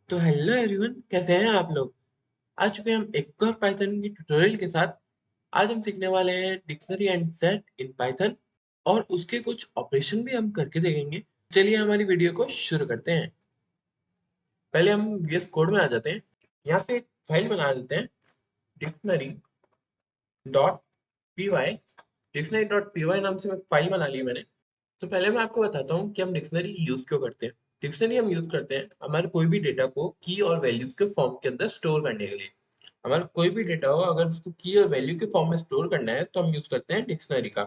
तो hello everyone, कैसे हैं आप लोग। आज भी हम एक और पाइथन की ट्यूटोरियल के साथ। आज हम सीखने वाले हैं dictionary and set in Python और उसके कुछ ऑपरेशन भी हम करके देखेंगे। चलिए हमारी वीडियो को शुरू करते हैं। पहले हम VS कोड में आ जाते हैं। यहाँ पे एक फाइल बना लेते हैं, dictionary dot P Y. Dictionary dot P Y नाम से एक फाइल बना ली मैंने। तो पहले मैं आपको बताता हूँ कि हम डिक्शनरी यूज क्यों करते हैं। डिक्शनरी हम यूज करते हैं हमारे कोई भी डेटा को की और वैल्यूज के फॉर्म के अंदर स्टोर करने के लिए। हमारा कोई भी डेटा हो, अगर उसको की और वैल्यू के फॉर्म में स्टोर करना है तो हम यूज करते हैं डिक्शनरी का।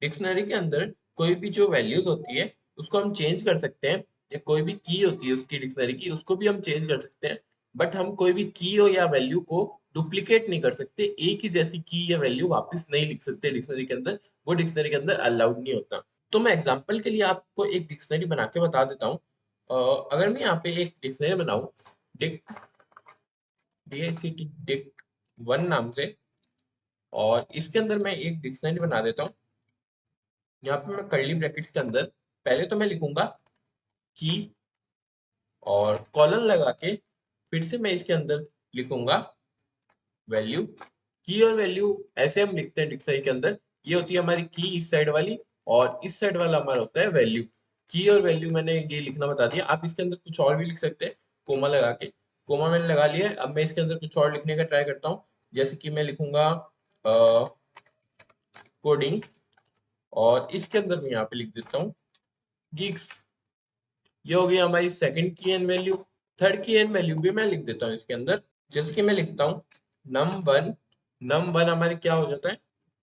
डिक्शनरी के अंदर कोई भी जो वैल्यूज होती है उसको हम चेंज कर सकते हैं, या कोई भी की होती है उसकी डिक्शनरी की उसको भी हम चेंज कर सकते हैं। बट हम कोई भी की हो या वैल्यू को डुप्लीकेट नहीं कर सकते, एक ही जैसी की या वैल्यू वापस नहीं लिख सकते डिक्शनरी के अंदर। वो डिक्शनरी के अंदर अलाउड नहीं होता। तो मैं एग्जांपल के लिए आपको एक डिक्शनरी बना के बता देता हूँ। अगर मैं यहाँ पे एक डिक्शनरी बनाऊं, डिक डिक वन नाम से, और इसके अंदर मैं एक डिक्शनरी बना देता हूँ। यहाँ पे मैं कर्ली ब्रैकेट्स के अंदर पहले तो मैं लिखूंगा की, और कॉलन लगा के फिर से मैं इसके अंदर लिखूंगा वैल्यू। की और वैल्यू ऐसे हम लिखते हैं डिक्शनरी के अंदर। ये होती है हमारी की इस साइड वाली, और इस साइड वाला हमारा होता है वैल्यू। की और वैल्यू मैंने ये लिखना बता दिया। आप इसके अंदर कुछ और भी लिख सकते हैं, कोमा लगा के। कोमा मैंने लगा लिया है। अब मैं इसके अंदर कुछ और लिखने का ट्राई करता हूँ। जैसे कि मैं लिखूंगा कोडिंग, और इसके अंदर मैं यहाँ पे लिख देता हूँ गीक्स। ये हो गई हमारी सेकंड की एन वैल्यू। थर्ड की एन वैल्यू भी मैं लिख देता हूँ इसके अंदर। जैसे कि मैं लिखता हूँ नम वन। नम वन हमारी क्या हो जाता है,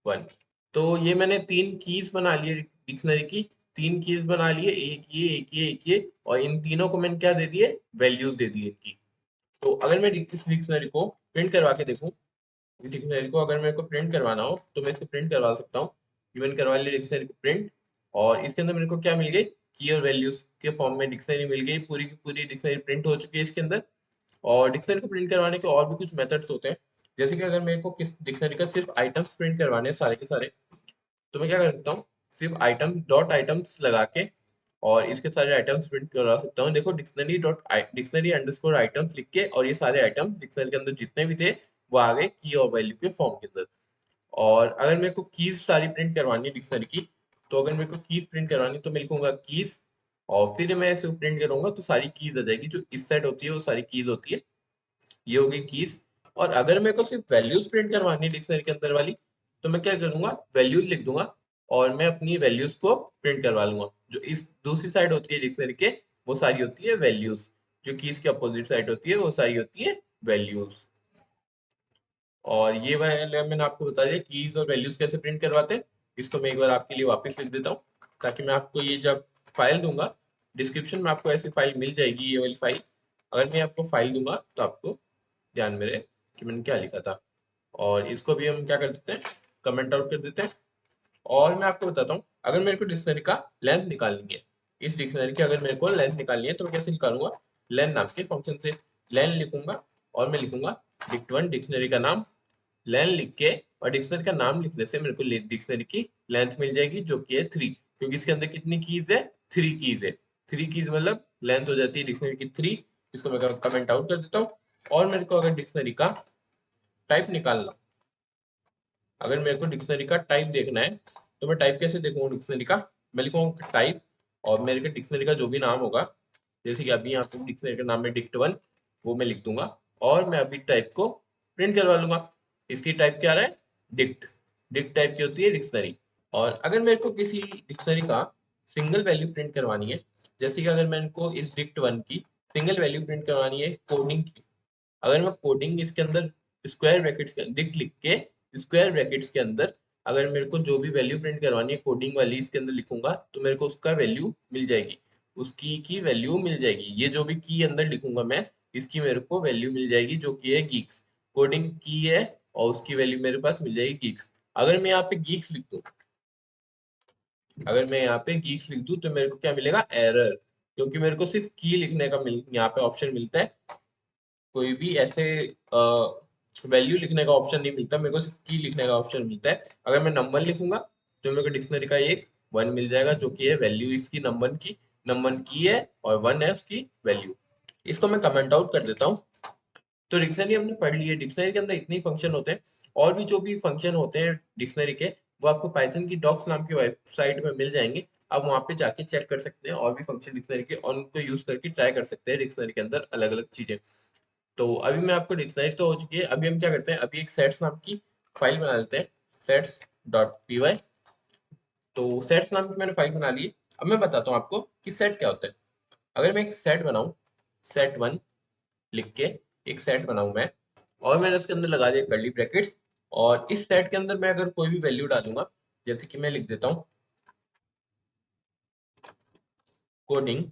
वन। तो ये मैंने तीन कीज बना लिए डिक्शनरी की। तीन कीज बना लिए, एक ये एक ये एक ये, और इन तीनों को मैंने क्या दे दिए, वैल्यूज दे दिए इनकी। तो अगर मैं इस डिक्शनरी को प्रिंट करवा के देखूं, डिक्शनरी को अगर मेरे को प्रिंट करवाना हो तो मैं इसको प्रिंट करवा सकता हूँ। मैंने करवा लिया डिक्शनरी को प्रिंट, और इसके अंदर मेरे को क्या मिल गई, की और वैल्यूज के फॉर्म में डिक्शनरी मिल गई। पूरी की पूरी डिक्शनरी प्रिंट हो चुकी है इसके अंदर। और डिक्शनरी को प्रिंट करवाने के और भी कुछ मेथड्स होते हैं। जैसे कि अगर मेरे को किस डिक्शनरी का सिर्फ आइटम्स प्रिंट करवाने हैं सारे के सारे, तो मैं क्या कर सकता हूँ, सिर्फ आइटम डॉट आइटम्स लगा के और इसके सारे आइटम्स प्रिंट करवा सकता हूँ। देखो डिक्शनरी अंडरस्कोर आइटम्स लिख के, और ये सारे आइटम डिक्शनरी के अंदर जितने भी थे वो आ गए की और वैल्यू के फॉर्म के अंदर। और अगर मेरे को कीज सारी प्रिंट करवानी है डिक्शनरी की, तो अगर मेरे को कीज प्रिंट करवानी है तो मैं लिखूंगा कीज, और फिर मैं ऐसे प्रिंट करूंगा तो सारी कीज आ जाएगी। जो इस साइड होती है वो सारी कीज होती है, ये हो गई कीज। और अगर मेरे को सिर्फ वैल्यूज प्रिंट करवानी है डिक्शनरी के अंदर वाली, तो मैं क्या करूंगा, वैल्यूज लिख दूंगा, और मैं अपनी वैल्यूज को प्रिंट करवा लूंगा। जो इस दूसरी साइड होती है डिक्शनरी के, वो सारी होती है वैल्यूज। जो कीज के अपोजिट साइड होती है वो सारी होती है वैल्यूज। और ये वाला मैंने आपको बता दिया कीज और वैल्यूज कैसे प्रिंट करवाते हैं। इसको मैं एक बार आपके लिए वापस लिख देता हूँ, ताकि मैं आपको ये जब फाइल दूंगा, डिस्क्रिप्शन में आपको ऐसी फाइल मिल जाएगी, ये वाली फाइल। अगर मैं आपको फाइल दूंगा तो आपको ध्यान में रहे कि मैंने क्या लिखा था। और इसको भी हम क्या कर देते हैं, कमेंट आउट कर देते हैं। और मैं आपको बताता हूँ, अगर मेरे को डिक्शनरी का लेंथ निकालनी है, इस डिक्शनरी की अगर मेरे को लेंथ निकालनी है तो मैं कैसे निकालूंगा, लेन नाम के फंक्शन से लेन लिखूंगा, और मैं लिखूंगा डिक्ट1 डिक्शनरी का नाम। लेन लिख के और डिक्शनरी का नाम लिखने से मेरे को डिक्शनरी की लेंथ मिल जाएगी, जो कि है 3। क्योंकि इसके अंदर कितनी कीज है, 3 कीज है। 3 कीज मतलब लेंथ हो जाती है डिक्शनरी की 3। इसको मैं कमेंट आउट कर देता हूँ। और मेरे को अगर डिक्शनरी का टाइप निकालना, अगर मेरे को डिक्शनरी का टाइप देखना है, तो मैं टाइप कैसे देखूंगा डिक्शनरी का, मैं लिखूंगा टाइप, और मेरे के डिक्शनरी का जो भी नाम होगा, जैसे कि अभी यहाँ पे डिक्शनरी का नाम है डिक्ट1, वो मैं लिख दूंगा। और मैं अभी टाइप को प्रिंट करवा लूंगा। इसकी टाइप क्या आ रहा है, डिक्ट। डिक्ट टाइप की होती है डिक्शनरी। और अगर मेरे को किसी डिक्शनरी का सिंगल वैल्यू प्रिंट करवानी है, जैसे कि अगर मेरे को इस डिक्ट1 की सिंगल वैल्यू प्रिंट करवानी है कोडिंग की, अगर मैं कोडिंग इसके अंदर स्क्वायर ब्रैकेट्स के डिक्ट लिख के स्क्वायर ब्रैकेट्स के अंदर अगर मेरे को जो भी वैल्यू प्रिंट करवानी है कोडिंग वाली इसके अंदर लिखूंगा, तो मेरे को उसका वैल्यू मिल जाएगी। उस की वैल्यू मिल जाएगी। ये जो भी की अंदर लिखूंगा मैं, इसकी मेरे को वैल्यू मिल जाएगी, जो कि है गीक्स। कोडिंग की है, और उसकी वैल्यू मेरे पास मिल जाएगी गीक्स। अगर मैं यहाँ पे गीक्स लिख दूं, अगर मैं यहाँ पे गीक्स लिख दूं तो मेरे को क्या मिलेगा, एरर। क्योंकि मेरे को सिर्फ की लिखने का यहाँ पे ऑप्शन मिलता है, कोई भी ऐसे वैल्यू लिखने का ऑप्शन नहीं मिलता। मेरे को सिर्फ की लिखने का ऑप्शन मिलता है। अगर मैं नंबर लिखूंगा तो मेरे को डिक्शनरी का एक वन मिल जाएगा, जो कि है वैल्यू इसकी नंबर की। नंबर की है और वन है उसकी वैल्यू। इसको मैं कमेंट आउट कर देता हूँ। तो डिक्शनरी हमने पढ़ ली है। डिक्शनरी के अंदर इतने फंक्शन होते हैं, और भी जो भी फंक्शन होते हैं डिक्शनरी के, वो आपको पाइथन की डॉक्स नाम की वेबसाइट में मिल जाएंगे। आप वहां पे जाके चेक कर सकते हैं और भी फंक्शन डिक्शनरी के, और उनको यूज करके ट्राई कर सकते हैं डिक्शनरी के अंदर अलग अलग चीजें। तो अभी मैं आपको डिक्शनरी तो हो चुकी है, अभी हम क्या करते हैं, अभी एक सेट्स नाम की फाइल बना लेते हैं, सेट्स डॉट पी वाई। तो सेट्स नाम की मैंने फाइल बना ली है। अब मैं बताता हूँ आपको कि सेट क्या होता है। अगर मैं एक सेट बनाऊं, सेट वन लिख के एक सेट बनाऊं मैं, और मैंने उसके अंदर लगा दिया कर्ली ब्रैकेट्स, और इस सेट के अंदर मैं अगर कोई भी वैल्यू डालूंगा, जैसे कि मैं लिख देता हूँ कोडिंग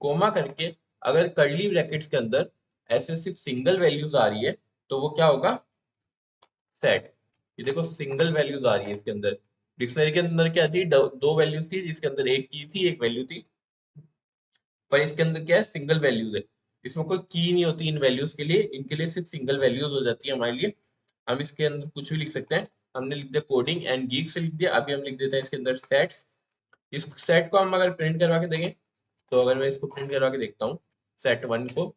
कोमा करके, अगर कर्ली ब्रैकेट्स के अंदर ऐसे सिर्फ सिंगल वैल्यूज आ रही है, तो वो क्या होगा, सेट। ये देखो सिंगल वैल्यूज आ रही है इसके अंदर। डिक्शनरी के अंदर क्या थी, दो वैल्यूज थी, जिसके अंदर एक की थी एक वैल्यू थी, पर इसके अंदर क्या है, सिंगल वैल्यूज है। इसमें कोई की नहीं होती इन वैल्यूज के लिए, इनके लिए सिर्फ सिंगल वैल्यूज हो जाती है हमारे लिए। हम इसके अंदर कुछ भी लिख सकते हैं। हमने लिख दिया कोडिंग एंड गीक से लिख दिया। अभी हम लिख देते हैं इसके अंदर सेट्स। इस सेट को हम अगर प्रिंट करवा के देखें, तो अगर मैं इसको प्रिंट करवा के देखता हूँ सेट वन को,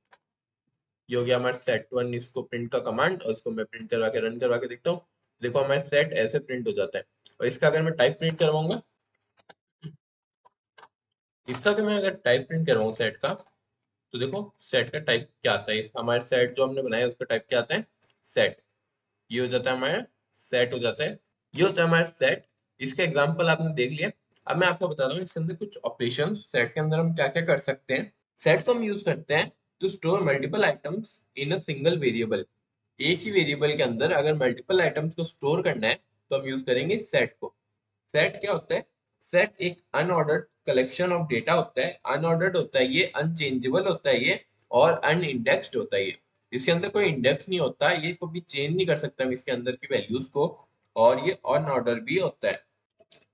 ये हो गया हमारा सेट वन, इसको प्रिंट का कमांड, और इसको मैं प्रिंट करवा के रन करवा के देखता हूँ। देखो हमारा सेट ऐसे प्रिंट हो जाता है। और इसका अगर मैं टाइप प्रिंट करवाऊंगा, इसका अगर मैं अगर टाइप प्रिंट करवाऊँ सेट का, तो देखो सेट का टाइप क्या आता है। हमारे सेट जो हमने बनाया है उसका टाइप क्या आता है, सेट। ये हो जाता है हमारा सेट हो जाता है। ये होता है हमारा सेट। इसका एग्जांपल आपने देख लिया। अब मैं आपको बता रहा हूँ इसके अंदर कुछ ऑपरेशन सेट के अंदर हम क्या क्या कर सकते हैं। सेट को हम यूज करते हैं to store multiple items in a single variable. एक ही वेरिएबल के अंदर अगर मल्टीपल आइटम्स को स्टोर करना है, तो हम यूज करेंगे सेट को। सेट क्या होता है, सेट एक अनऑर्डर्ड कलेक्शन ऑफ डेटा होता है। अनऑर्डर्ड होता है ये, अनचेंजेबल होता है ये, और अनइंडेक्स्ड होता है ये। इसके अंदर कोई इंडेक्स नहीं होता, ये कभी चेंज नहीं कर सकते हम इसके अंदर की वैल्यूज को, और ये अनऑर्डर भी होता है।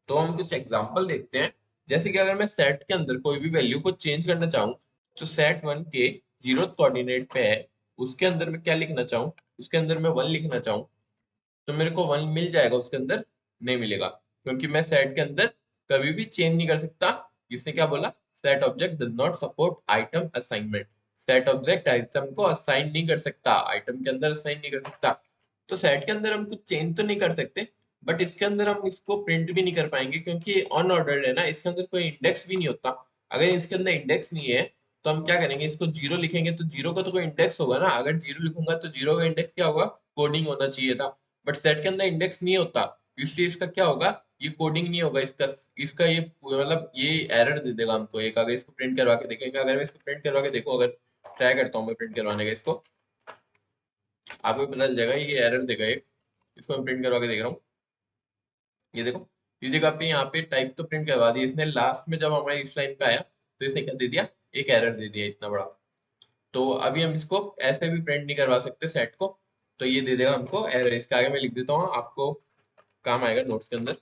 तो हम कुछ एग्जांपल देखते हैं। जैसे कि अगर मैं सेट के अंदर कोई भी वैल्यू को चेंज करना चाहूँ, तो सेट वन के जीरो कोऑर्डिनेट पे है, उसके अंदर मैं क्या लिखना चाहूँ, उसके अंदर मैं वन लिखना चाहूँ, तो मेरे को वन मिल जाएगा, उसके अंदर नहीं मिलेगा, क्योंकि मैं सेट के अंदर कभी भी चेंज नहीं कर सकता। इसने क्या बोला, set object does not support item assignment. Set object item को असाइन नहीं कर सकता, आइटम के अंदर असाइन नहीं कर सकता। तो सेट के अंदर हम कुछ चेंज तो नहीं कर सकते, बट इसके अंदर हम इसको प्रिंट भी नहीं कर पाएंगे, क्योंकि ये अनऑर्डर्ड है ना, इसके अंदर कोई इंडेक्स भी नहीं होता। अगर इसके अंदर इंडेक्स नहीं है, तो हम क्या करेंगे, इसको जीरो लिखेंगे, तो जीरो का तो कोई इंडेक्स होगा ना। अगर जीरो लिखूंगा तो जीरो का इंडेक्स क्या होगा, कोडिंग होना चाहिए था। बट सेट के अंदर इंडेक्स नहीं होता, इसलिए इसका क्या होगा, ये कोडिंग नहीं होगा इसका। इसका ये मतलब ये एरर दे देगा हमको एक, अगर इसको प्रिंट करवा के देखेंगे। अगर मैं इसको प्रिंट करवा के देखूं, अगर ट्राई करता हूँ मैं प्रिंट करवाने का इसको, आपको पता चल जाएगा ये एरर देगा एक। इसको मैं प्रिंट करवा के देख रहा हूँ, ये देखो, ये जगह पे यहाँ पे टाइप तो प्रिंट करवा दी इसने, लास्ट में जब हमारे इस लाइन पे आया, तो इसने क्या दे दिया, एक एरर दे दिया इतना बड़ा। तो अभी हम इसको ऐसे भी प्रिंट नहीं करवा सकते सेट को, तो ये दे देगा हमको एरर। इसके आगे मैं लिख देता हूँ, आपको काम आएगा नोट्स के अंदर,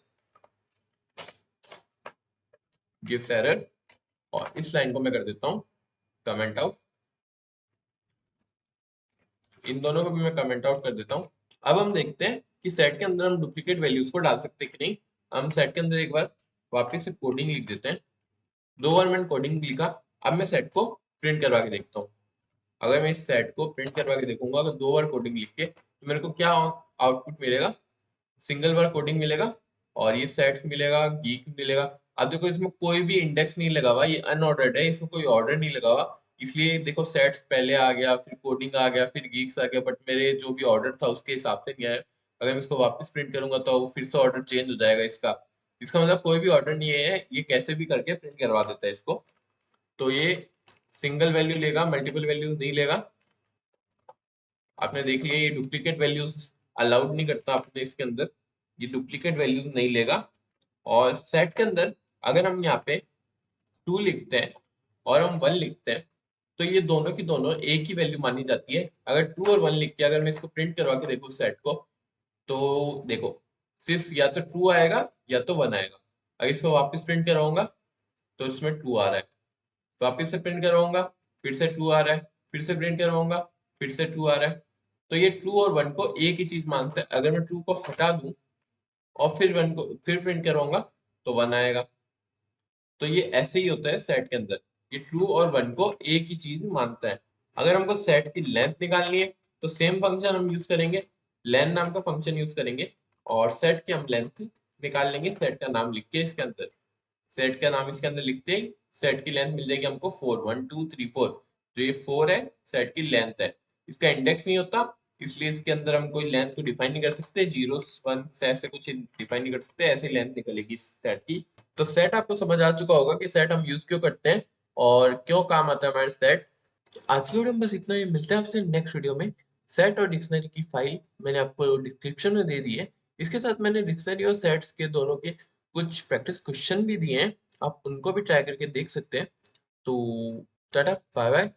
गिव्स एरर। और इस लाइन को मैं कर देता हूँ कमेंट आउट। इन दोनों को भी मैं कमेंट आउट कर देता हूँ। अब हम देखते हैं कि सेट के अंदर हम डुप्लीकेट वैल्यूज को डाल सकते हैं कि नहीं। हम सेट के अंदर एक बार वापस से कोडिंग लिख देते हैं। दो बार मैंने कोडिंग लिखा। अब मैं सेट को प्रिंट करवा के देखता हूँ। अगर मैं इस सेट को प्रिंट करवा के देखूंगा, अगर दो बार कोडिंग लिख के, तो मेरे को क्या आउटपुट मिलेगा, सिंगल बार कोडिंग मिलेगा, और ये सेट्स मिलेगा, गीक मिलेगा। अब देखो इसमें कोई भी इंडेक्स नहीं लगा हुआ, ये अनऑर्डर्ड है, इसमें कोई ऑर्डर नहीं लगा हुआ, इसलिए देखो सेट्स पहले आ गया, फिर कोडिंग आ गया, फिर गीक्स आ गया, बट मेरे जो भी ऑर्डर था उसके हिसाब से नहीं आया। अगर मैं इसको वापस प्रिंट करूंगा, तो फिर से ऑर्डर चेंज हो जाएगा इसका। इसका मतलब कोई भी ऑर्डर नहीं है, ये कैसे भी करके प्रिंट करवा देता है इसको। तो ये सिंगल वैल्यू लेगा, मल्टीपल वैल्यू नहीं लेगा। आपने देख लिया, ये डुप्लीकेट वैल्यूज अलाउड नहीं करता अपने इसके अंदर, ये डुप्लीकेट वैल्यूज नहीं लेगा। और सेट के अंदर अगर हम यहाँ पे टू लिखते हैं और हम वन लिखते हैं, तो ये दोनों की दोनों एक ही वैल्यू मानी जाती है। अगर टू और वन लिख के अगर मैं इसको प्रिंट करवा के देखूँ सेट को, तो देखो सिर्फ या तो टू आएगा या तो वन आएगा। अगर इसको वापस प्रिंट करवाऊंगा, तो इसमें टू आ रहा है, वापस से प्रिंट करवाऊंगा, फिर से टू आ रहा है, फिर से प्रिंट करवाऊंगा, फिर से टू आ रहा है। तो ये टू और वन को एक ही चीज मानता है। अगर मैं टू को हटा दूं और फिर वन को फिर प्रिंट करवाऊंगा, तो वन आएगा। तो ये ऐसे ही होता है सेट के अंदर, ये ट्रू और वन को एक ही चीज मानता है। अगर हमको सेट की लेंथ निकालनी है तो सेम फंक्शन हम यूज करेंगे, लेन नाम का फंक्शन यूज करेंगे और सेट की हम लेंथ निकाल लेंगे सेट का नाम लिख के इसके अंदर। सेट का नाम इसके अंदर लिखते ही सेट की लेंथ मिल जाएगी हमको 4, 1 2 3 4। तो ये 4 है, सेट की लेंथ है। इसका इंडेक्स नहीं होता, इसलिए इसके अंदर हम कोई लेंथ को डिफाइन नहीं कर सकते, जीरो वन से ऐसे कुछ डिफाइन नहीं कर सकते, ऐसे लेंथ निकलेगी सेट की। तो सेट आपको समझ आ चुका होगा कि सेट हम यूज क्यों करते हैं और क्यों काम आता है हमारे सेट। तो आज की वीडियो में बस इतना ही, मिलते हैं आपसे नेक्स्ट वीडियो में। सेट और डिक्शनरी की फाइल मैंने आपको डिस्क्रिप्शन में दे दी है। इसके साथ मैंने डिक्शनरी और सेट्स के दोनों के कुछ प्रैक्टिस क्वेश्चन भी दिए हैं, आप उनको भी ट्राई करके देख सकते हैं। तो टाटा बाय बाय।